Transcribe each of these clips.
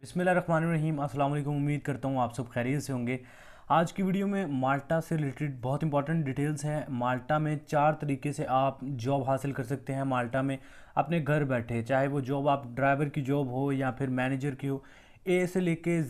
बिस्मिल्लाहिर्रहमानिर्रहीम। अस्सलाम वालेकुम। उम्मीद करता हूँ आप सब खैरियत से होंगे। आज की वीडियो में माल्टा से रिलेटेड बहुत इंपॉर्टेंट डिटेल्स हैं। माल्टा में 4 तरीके से आप जॉब हासिल कर सकते हैं माल्टा में अपने घर बैठे, चाहे वो जॉब आप ड्राइवर की जॉब हो या फिर मैनेजर की हो। ए से लेके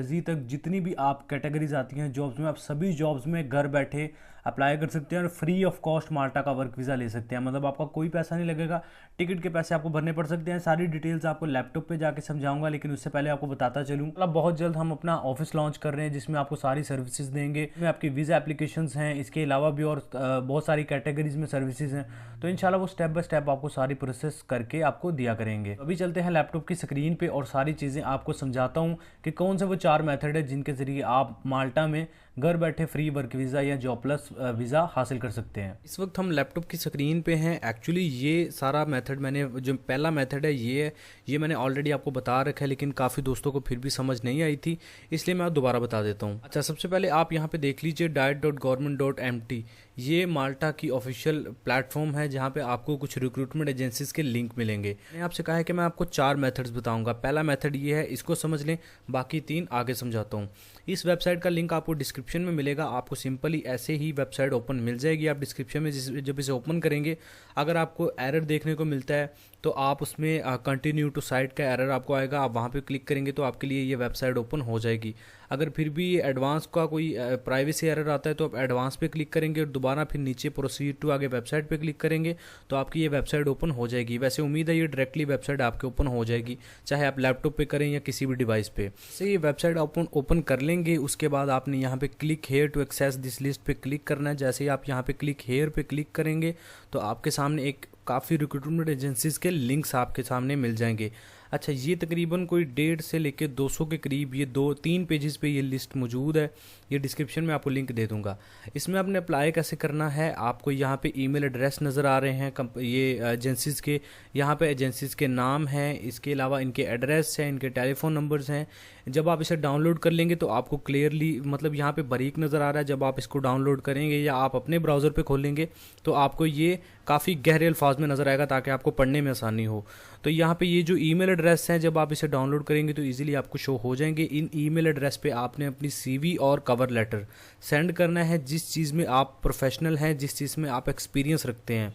जी तक जितनी भी आप कैटेगरीज आती हैं जॉब्स में, आप सभी जॉब्स में घर बैठे अप्लाई कर सकते हैं और फ्री ऑफ कॉस्ट माल्टा का वर्क वीज़ा ले सकते हैं। मतलब आपका कोई पैसा नहीं लगेगा, टिकट के पैसे आपको भरने पड़ सकते हैं। सारी डिटेल्स आपको लैपटॉप पे जाके समझाऊंगा, लेकिन उससे पहले आपको बताता चलूँ, मतलब बहुत जल्द हम अपना ऑफिस लॉन्च कर रहे हैं जिसमें आपको सारी सर्विसेज देंगे। इसमें आपकी वीज़ा एप्लीकेशंस हैं, इसके अलावा भी और बहुत सारी कैटेगरीज में सर्विसेज हैं। तो इंशाल्लाह वो स्टेप बाय स्टेप आपको सारी प्रोसेस करके आपको दिया करेंगे। अभी चलते हैं लैपटॉप की स्क्रीन पे और सारी चीज़ें आपको समझाता हूँ कि कौन से वो 4 मेथड है जिनके ज़रिए आप माल्टा में घर बैठे फ्री वर्क वीज़ा या जॉब प्लस वीज़ा हासिल कर सकते हैं। इस वक्त हम लैपटॉप की स्क्रीन पे हैं। एक्चुअली ये सारा मेथड मैंने जो पहला मेथड है ये मैंने ऑलरेडी आपको बता रखा है, लेकिन काफ़ी दोस्तों को फिर भी समझ नहीं आई थी, इसलिए मैं दोबारा बता देता हूँ। अच्छा, सबसे पहले आप यहाँ पे देख लीजिए diet.government.mt। ये माल्टा की ऑफिशियल प्लेटफॉर्म है जहाँ पे आपको कुछ रिक्रूटमेंट एजेंसीज के लिंक मिलेंगे। मैंने आपसे कहा है कि मैं आपको 4 मेथड्स बताऊंगा। पहला मेथड ये है, इसको समझ लें, बाकी 3 आगे समझाता हूँ। इस वेबसाइट का लिंक आपको डिस्क्रिप्शन में मिलेगा। आपको सिंपली ऐसे ही वेबसाइट ओपन मिल जाएगी। आप डिस्क्रिप्शन में जब इसे ओपन करेंगे, अगर आपको एरर देखने को मिलता है तो आप उसमें कंटिन्यू टू साइट का एरर आपको आएगा। आप वहाँ पे क्लिक करेंगे तो आपके लिए ये वेबसाइट ओपन हो जाएगी। अगर फिर भी एडवांस का कोई प्राइवेसी एरर आता है तो आप एडवांस पे क्लिक करेंगे और दोबारा फिर नीचे प्रोसीड टू आगे वेबसाइट पे क्लिक करेंगे तो आपकी ये वेबसाइट ओपन हो जाएगी। वैसे उम्मीद है ये डायरेक्टली वेबसाइट आपके ओपन हो जाएगी, चाहे आप लैपटॉप पे करें या किसी भी डिवाइस पे। से ये वेबसाइट ओपन कर लेंगे, उसके बाद आपने यहाँ पे click here to access this list पे क्लिक करना है। जैसे ही आप यहाँ पे क्लिक हेयर पे क्लिक करेंगे तो आपके सामने एक काफ़ी रिक्रूटमेंट एजेंसीज के लिंक्स आपके सामने मिल जाएंगे। अच्छा, ये तकरीबन कोई 150 से लेके 200 के करीब ये 2-3 पेजेस पे ये लिस्ट मौजूद है। ये डिस्क्रिप्शन में आपको लिंक दे दूंगा। इसमें आपने अप्लाई कैसे करना है, आपको यहाँ पे ईमेल एड्रेस नज़र आ रहे हैं ये एजेंसीज़ के। यहाँ पे एजेंसीज़ के नाम हैं, इसके अलावा इनके एड्रेस हैं, इनके टेलीफोन नंबर्स हैं। जब आप इसे डाउनलोड कर लेंगे तो आपको क्लियरली, मतलब यहाँ पे बारीक नज़र आ रहा है। जब आप इसको डाउनलोड करेंगे या आप अपने ब्राउज़र पे खोलेंगे तो आपको ये काफ़ी गहरे अल्फाज में नज़र आएगा ताकि आपको पढ़ने में आसानी हो। तो यहाँ पे ये जो ईमेल एड्रेस हैं, जब आप इसे डाउनलोड करेंगे तो इजीली आपको शो हो जाएंगे। इन ईमेल एड्रेस पे आपने अपनी सीवी और कवर लेटर सेंड करना है। जिस चीज़ में आप प्रोफेशनल हैं, जिस चीज़ में आप एक्सपीरियंस रखते हैं,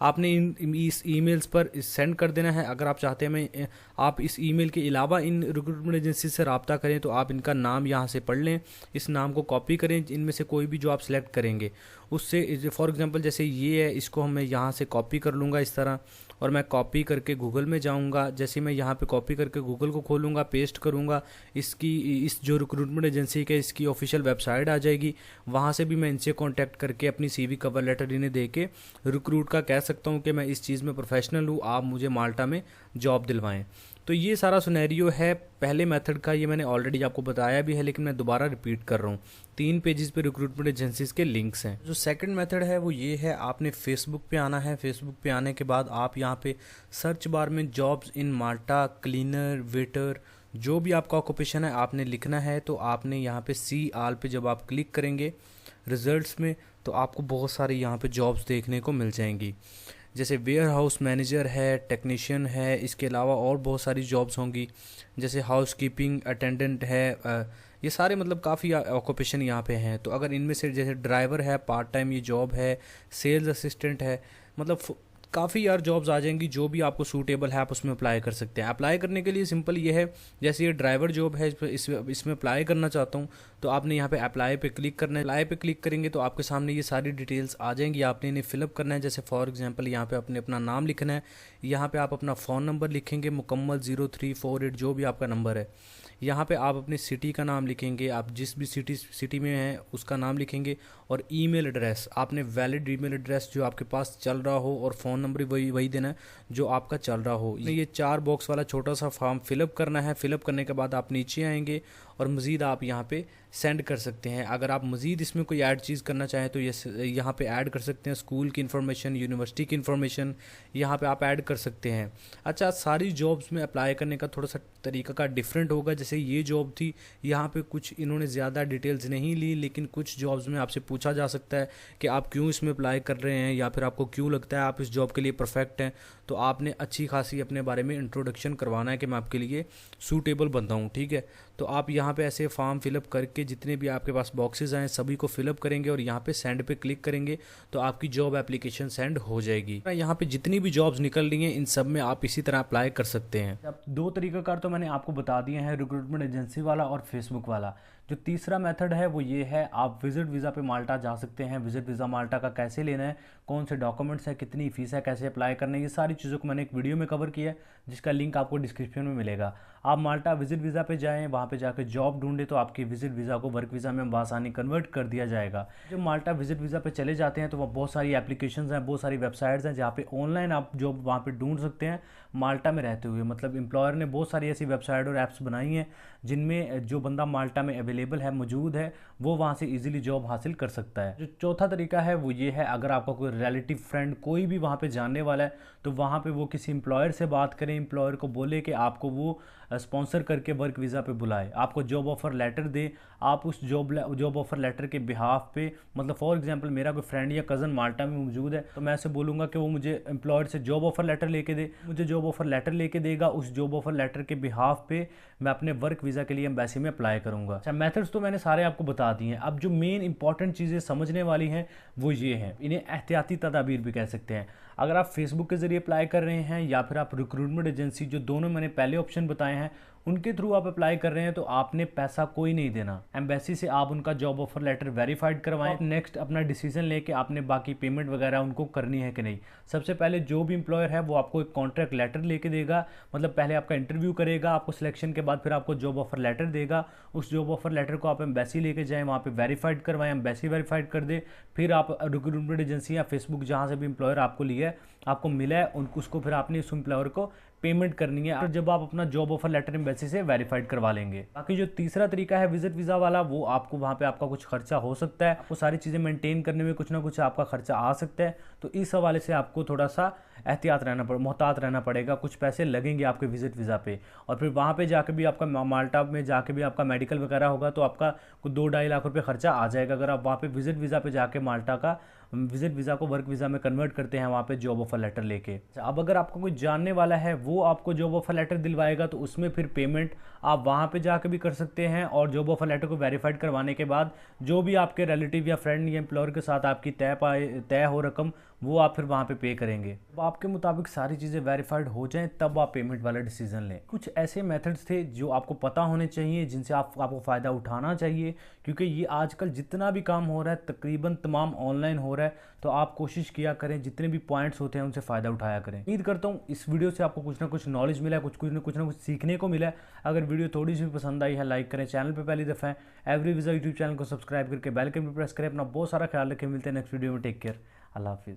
आपने इस ईमेल्स पर सेंड कर देना है। अगर आप चाहते हैं आप इस ईमेल के अलावा इन रिक्रूटमेंट एजेंसी से रब्ता करें तो आप इनका नाम यहाँ से पढ़ लें, इस नाम को कॉपी करें। इनमें से कोई भी जो आप सिलेक्ट करेंगे उससे, फॉर एग्जांपल जैसे ये है, इसको मैं यहाँ से कॉपी कर लूँगा इस तरह, और मैं कॉपी करके गूगल में जाऊँगा। जैसे मैं यहाँ पे कॉपी करके गूगल को खोलूँगा, पेस्ट करूँगा, इस जो रिक्रूटमेंट एजेंसी का इसकी ऑफिशियल वेबसाइट आ जाएगी। वहाँ से भी मैं इनसे कॉन्टैक्ट करके अपनी सीवी कवर लेटर इन्हें दे के रिक्रूट का कह सकता हूँ कि मैं इस चीज़ में प्रोफेशनल हूँ, आप मुझे माल्टा में जॉब दिलवाएं। तो ये सारा सिनेरियो है पहले मेथड का। ये मैंने ऑलरेडी आपको बताया भी है, लेकिन मैं दोबारा रिपीट कर रहा हूँ। 3 पेजेस पे रिक्रूटमेंट एजेंसीज के लिंक्स हैं। जो सेकंड मेथड है वो ये है, आपने फेसबुक पे आना है। फेसबुक पे आने के बाद आप यहाँ पे सर्च बार में jobs in Malta, cleaner, waiter, जो भी आपका ऑक्यूपेशन है आपने लिखना है। तो आपने यहाँ पे सी आल पे जब आप क्लिक करेंगे रिजल्ट्स में तो आपको बहुत सारी यहाँ पे जॉब्स देखने को मिल जाएंगी। जैसे वेयर हाउस मैनेजर है, टेक्नीशियन है, इसके अलावा और बहुत सारी जॉब्स होंगी। जैसे हाउस कीपिंग अटेंडेंट है, ये सारे मतलब काफ़ी ऑक्यूपेशन यहाँ पे हैं। तो अगर इनमें से जैसे ड्राइवर है, पार्ट टाइम ये जॉब है, सेल्स असिस्टेंट है, मतलब काफ़ी यार जॉब्स आ जाएंगी। जो भी आपको सूटेबल है आप उसमें अप्लाई कर सकते हैं। अप्लाई करने के लिए सिंपल ये है, जैसे ये ड्राइवर जॉब है, इसमें अप्लाई करना चाहता हूँ तो आपने यहाँ पे अप्लाई पे क्लिक करना है। अप्लाई पे क्लिक करेंगे तो आपके सामने ये सारी डिटेल्स आ जाएंगी, आपने इन्हें फिलअप करना है। जैसे फॉर एग्जांपल यहाँ पे आपने अपना नाम लिखना है, यहाँ पे आप अपना फ़ोन नंबर लिखेंगे, मुकम्मल 0348 जो भी आपका नंबर है। यहाँ पे आप अपनी सिटी का नाम लिखेंगे, आप जिस भी सिटी में हैं उसका नाम लिखेंगे, और ईमेल एड्रेस आपने वैलिड ईमेल एड्रेस जो आपके पास चल रहा हो, और फ़ोन नंबर वही देना है जो आपका चल रहा हो। ये 4 बॉक्स वाला छोटा सा फॉर्म फिलअप करना है। फिलअप करने के बाद आप नीचे आएंगे और मज़ीद आप यहाँ पे सेंड कर सकते हैं। अगर आप मज़ीद इसमें कोई ऐड चीज़ करना चाहें तो ये यहाँ पे ऐड कर सकते हैं। स्कूल की इन्फॉर्मेशन, यूनिवर्सिटी की इन्फॉर्मेशन यहाँ पे आप ऐड कर सकते हैं। अच्छा, सारी जॉब्स में अप्लाई करने का थोड़ा सा तरीका का डिफरेंट होगा। जैसे ये जॉब थी, यहाँ पे कुछ इन्होंने ज़्यादा डिटेल्स नहीं ली, लेकिन कुछ जॉब्स में आपसे पूछा जा सकता है कि आप क्यों इसमें अप्लाई कर रहे हैं या फिर आपको क्यों लगता है आप इस जॉब के लिए परफेक्ट हैं। तो आपने अच्छी खासी अपने बारे में इंट्रोडक्शन करवाना है कि मैं आपके लिए सूटेबल बनता हूँ, ठीक है। तो आप यहाँ पे ऐसे फॉर्म फिलअप करके जितने भी आपके पास बॉक्सेस आए सभी को फिलअप करेंगे और यहाँ पे सेंड पे क्लिक करेंगे तो आपकी जॉब एप्लीकेशन सेंड हो जाएगी। यहाँ पे जितनी भी जॉब्स निकल रही हैं इन सब में आप इसी तरह अप्लाई कर सकते हैं। अब 2 तरीकाकार तो मैंने आपको बता दिए हैं, रिक्रूटमेंट एजेंसी वाला और फेसबुक वाला। जो तीसरा मेथड है वो ये है, आप विजिट वीज़ा पे माल्टा जा सकते हैं। विजिट वीज़ा माल्टा का कैसे लेना है, कौन से डॉक्यूमेंट्स है, कितनी फ़ीस है, कैसे अप्लाई करना है, ये सारी चीज़ों को मैंने एक वीडियो में कवर किया है जिसका लिंक आपको डिस्क्रिप्शन में मिलेगा। आप माल्टा विजिट वीज़ा पे जाएँ, वहाँ पे जाकर जॉब ढूंढें तो आपकी विजिट वीज़ा को वर्क वीज़ा में आसानी कन्वर्ट कर दिया जाएगा। जब माल्टा विजिट वीज़ा पे चले जाते हैं तो वहाँ बहुत सारी एप्लीकेशंस हैं, बहुत सारी वेबसाइट्स हैं जहाँ पे ऑनलाइन आप जॉब वहाँ पे ढूंढ सकते हैं माल्टा में रहते हुए। मतलब एम्प्लॉयर ने बहुत सारी ऐसी वेबसाइट और ऐप्स बनाई हैं जिनमें जो बंदा माल्टा में अवेलेबल है, मौजूद है, वो वहाँ से इजीली जॉब हासिल कर सकता है। जो चौथा तरीका है वो ये है, अगर आपका कोई रिलेटिव फ्रेंड कोई भी वहाँ पे जानने वाला है तो वहाँ पे वो किसी एम्प्लॉयर से बात करें, एम्प्लॉयर को बोले कि आपको वो स्पॉन्सर करके वर्क वीज़ा पे बुलाए, आपको जॉब ऑफ़र लेटर दे। आप उस जॉब ऑफ़र लेटर के बिहाफ पे, मतलब फॉर एग्जांपल मेरा कोई फ्रेंड या कज़न माल्टा में मौजूद है तो मैं ऐसे बोलूँगा कि वो मुझे एम्प्लॉयर से जॉब ऑफ़र लेटर लेके दे, मुझे जॉब ऑफ़र लेटर लेके देगा। उस जॉब ऑफ़र लेटर के बिहाफ पे मैं अपने वर्क वीज़ा के लिए एम्बेसी में अप्लाई करूँगा। अच्छा, मेथड्स तो मैंने सारे आपको बता दिए हैं। अब जो मेन इंपॉर्टेंट चीज़ें समझने वाली हैं वो ये हैं, इन्हें एहतियाती तदाबीर भी कह सकते हैं। अगर आप फेसबुक के ज़रिए अप्लाई कर रहे हैं या फिर आप रिक्रूटमेंट एजेंसी, जो दोनों मैंने पहले ऑप्शन बताए हैं, उनके थ्रू आप अप्लाई कर रहे हैं तो आपने पैसा कोई नहीं देना। एम्बेसी से आप उनका जॉब ऑफर लेटर वेरीफाइड करवाएं। नेक्स्ट अपना डिसीजन लेके आपने बाकी पेमेंट वगैरह उनको करनी है कि नहीं। सबसे पहले जो भी एम्प्लॉयर है वो आपको एक कॉन्ट्रैक्ट लेटर लेके देगा, मतलब पहले आपका इंटरव्यू करेगा, आपको सिलेक्शन के बाद फिर आपको जॉब ऑफर लेटर देगा। उस जॉब ऑफर लेटर को आप एम्बेसी लेके जाएँ, वहाँ पर वेरीफाइड करवाएं, एम्बेसी वेरीफाइड कर दे। फिर आप रिक्रूटमेंट एजेंसी या फेसबुक जहाँ से भी एम्प्लॉयर आपको लिया है, आपको मिला है, उसको फिर आपने उस एम्प्लॉयर को पेमेंट करनी है, और जब आप अपना जॉब ऑफर लेटर एम्बेसी से वेरीफाइड करवा लेंगे। बाकी जो तीसरा तरीका है विजिट वीज़ा वाला, वो आपको वहाँ पे आपका कुछ खर्चा हो सकता है, आपको सारी चीज़ें मेंटेन करने में कुछ ना कुछ आपका खर्चा आ सकता है। तो इस हवाले से आपको थोड़ा सा मोहतात रहना पड़ेगा, कुछ पैसे लगेंगे आपके विजिट वीज़ा पे। और फिर वहाँ पे जाके भी आपका माल्टा में जाके भी आपका मेडिकल वगैरह होगा तो आपका कुछ 2-2.5 लाख रुपये खर्चा आ जाएगा अगर आप वहाँ पे विजिट वीज़ा पे जाके माल्टा का विजिट वीज़ा को वर्क वीज़ा में कन्वर्ट करते हैं वहाँ पे जॉब ऑफर लेटर लेके। अब अगर आपको कोई जानने वाला है वो आपको जॉब ऑफर लेटर दिलवाएगा तो उसमें फिर पेमेंट आप वहाँ पे जाके भी कर सकते हैं, और जॉब ऑफर लेटर को वेरीफाइड करवाने के बाद जो भी आपके रिलेटिव या फ्रेंड या एम्प्लॉयर के साथ आपकी तय हो रकम, वो आप फिर वहाँ पे करेंगे। अब आपके मुताबिक सारी चीज़ें वेरीफाइड हो जाएं तब आप पेमेंट वाला डिसीजन लें। कुछ ऐसे मेथड्स थे जो आपको पता होने चाहिए, जिनसे आपको फ़ायदा उठाना चाहिए, क्योंकि ये आजकल जितना भी काम हो रहा है तकरीबन तमाम ऑनलाइन हो रहा है। तो आप कोशिश किया करें जितने भी पॉइंट्स होते हैं उनसे फ़ायदा उठाया करें। उम्मीद करता हूँ इस वीडियो से आपको कुछ ना कुछ नॉलेज मिला है, कुछ ना कुछ सीखने को मिला है। अगर वीडियो थोड़ी सी पसंद आई है लाइक करें, चैनल पर पहली दफ़ा है एवरी वीज़ा यूट्यूब चैनल को सब्सक्राइब करके बेल आइकन पर प्रेस करें। अपना बहुत सारा ख्याल रखें, मिलते हैं नेक्स्ट वीडियो में। टेक केयर, अल्लाह हाफिज़।